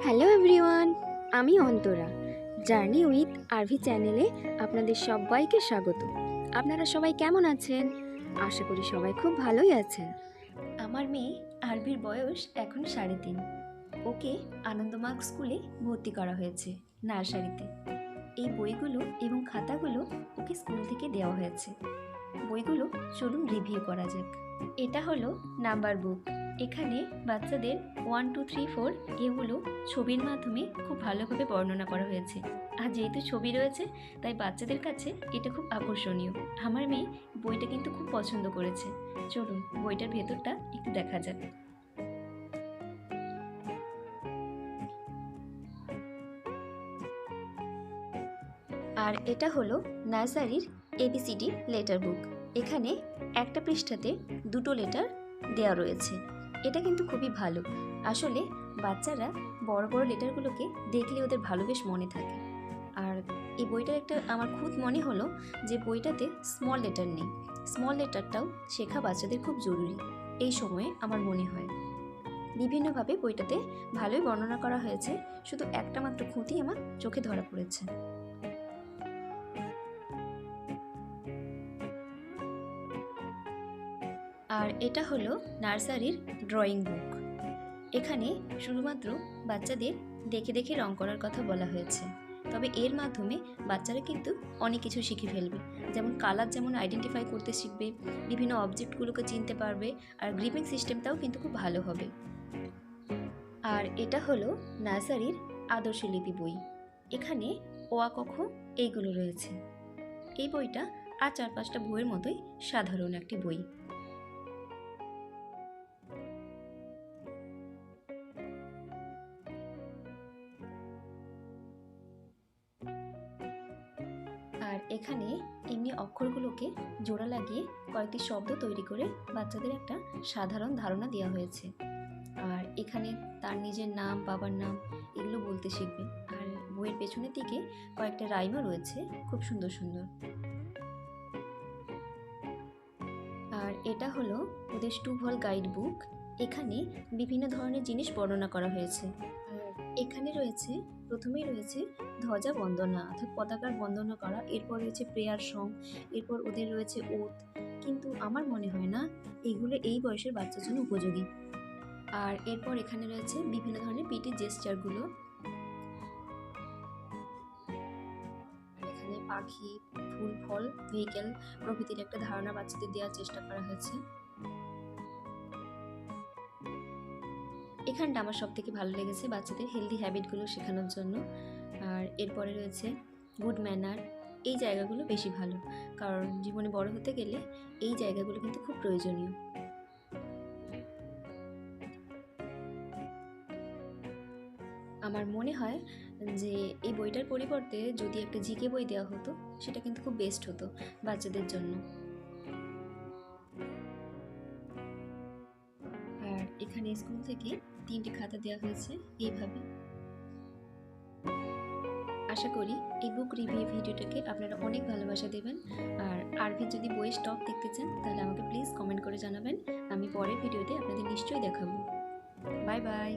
Hello everyone, আমি Antara. Journey with RV চ্যানেলে আপনাদের সবাইকে স্বাগত। আপনারা সবাই কেমন আছেন? আশা করি সবাই খুব ভালোই আছেন। আমার মেয়ে আরভির বয়স এখন 3.5। ওকে আনন্দমার্গ স্কুলে ভর্তি করা হয়েছে, নার্সারিতে। এই বইগুলো এবং খাতাগুলো ওকে স্কুল থেকে দেওয়া হয়েছে। বইগুলো চলুন রিভিউ করা যাক। এটা হলো নাম্বার বুক। এখানে বাচ্চাদের 1, 2, 3, 4 এগুলো ছবির মাধ্যমে খুব ভালোভাবে বর্ণনা করা হয়েছে। আর যেহেতু ছবি রয়েছে তাই বাচ্চাদের কাছে এটা খুব আকর্ষণীয়। আমার মেয়ে বইটা কিন্তু খুব পছন্দ করেছে। চলুন বইটার ভেতরটা একটু দেখা যাক। আর এটা হলো নার্সারির ABCD লেটার বুক। এখানে একটা পৃষ্ঠাতে 2টো লেটার দেওয়া রয়েছে। এটা কিন্তু খুবই ভালো। আসলে বাচ্চারা বড় বড় লেটারগুলোকে দেখলে ওদের ভালো বেশ মনে থাকে। আর এই বইটার একটা আমার খুব মনে হলো যে বইটাতে স্মল লেটার নেই। স্মল লেটারটাও শেখা বাচ্চাদের খুব জরুরি এই সময়ে আমার মনে হয়। বিভিন্নভাবে বইটাতে ভালোই বর্ণনা করা হয়েছে, শুধু একটা মাত্র খুঁতি আমার চোখে ধরা পড়েছে। আর এটা হলো নার্সারির ড্রয়িং বুক। এখানে শুধুমাত্র বাচ্চাদের দেখে দেখে রং করার কথা বলা হয়েছে, তবে এর মাধ্যমে বাচ্চারা কিন্তু অনেক কিছু শিখে ফেলবে। যেমন কালার যেমন আইডেন্টিফাই করতে শিখবে, বিভিন্ন অবজেক্টগুলোকে চিনতে পারবে, আর গ্রিপিং সিস্টেমটাও কিন্তু খুব ভালো হবে। আর এটা হলো নার্সারির আদর্শ লিপি বই। এখানে অ আ ক খ এইগুলো রয়েছে। এই বইটা আর 4-5টা বইয়ের মতোই সাধারণ একটি বই। আর এখানে এমনি অক্ষরগুলোকে জোড়া লাগিয়ে কয়েকটি শব্দ তৈরি করে বাচ্চাদের একটা সাধারণ ধারণা দেওয়া হয়েছে। আর এখানে তার নিজের নাম, বাবার নাম এগুলো বলতে শিখবে। আর বইয়ের পেছনের দিকে কয়েকটা রাইমও রয়েছে, খুব সুন্দর সুন্দর। আর এটা হলো ওদের স্টুভল গাইড বুক। এখানে বিভিন্ন ধরনের জিনিস বর্ণনা করা হয়েছে। আর এখানে রয়েছে, প্রথমেই রয়েছে ধ্বজা বন্দনা অর্থাৎ পতাকার বন্দনা করা, এরপর রয়েছে প্রেয়ার সং, এরপর ওদের রয়েছে ওথ। কিন্তু আমার মনে হয় না এগুলো এই বয়সের বাচ্চার জন্য উপযোগী। আর এরপর এখানে রয়েছে বিভিন্ন ধরনের পিটি জেস্টারগুলো। এখানে পাখি, ফুল, ফল, ভেহিকেল প্রভৃতির একটা ধারণা বাচ্চাদের দেওয়ার চেষ্টা করা হয়েছে। এখানটা আমার সব থেকে ভালো লেগেছে বাচ্চাদের হেলদি হ্যাবিটগুলো শেখানোর জন্য। আর এরপরে রয়েছে গুড ম্যানার। এই জায়গাগুলো বেশি ভালো, কারণ জীবনে বড় হতে গেলে এই জায়গাগুলো কিন্তু খুব প্রয়োজনীয়। আমার মনে হয় যে এই বইটার পরিবর্তে যদি একটা জিকে বই দেওয়া হতো সেটা কিন্তু খুব বেস্ট হতো বাচ্চাদের জন্য। আর এখানে স্কুল থেকে 3টে খাতা দেওয়া হয়েছে এইভাবে। আশা করি এই বুক রিভিউ ভিডিওটাকে আপনারা অনেক ভালোবাসা দেবেন। আর আরভির যদি বইয়ের স্টক দেখতে চান তাহলে আমাকে প্লিজ কমেন্ট করে জানাবেন। আমি পরের ভিডিওতে আপনাদের নিশ্চয়ই দেখাবো। Bye bye.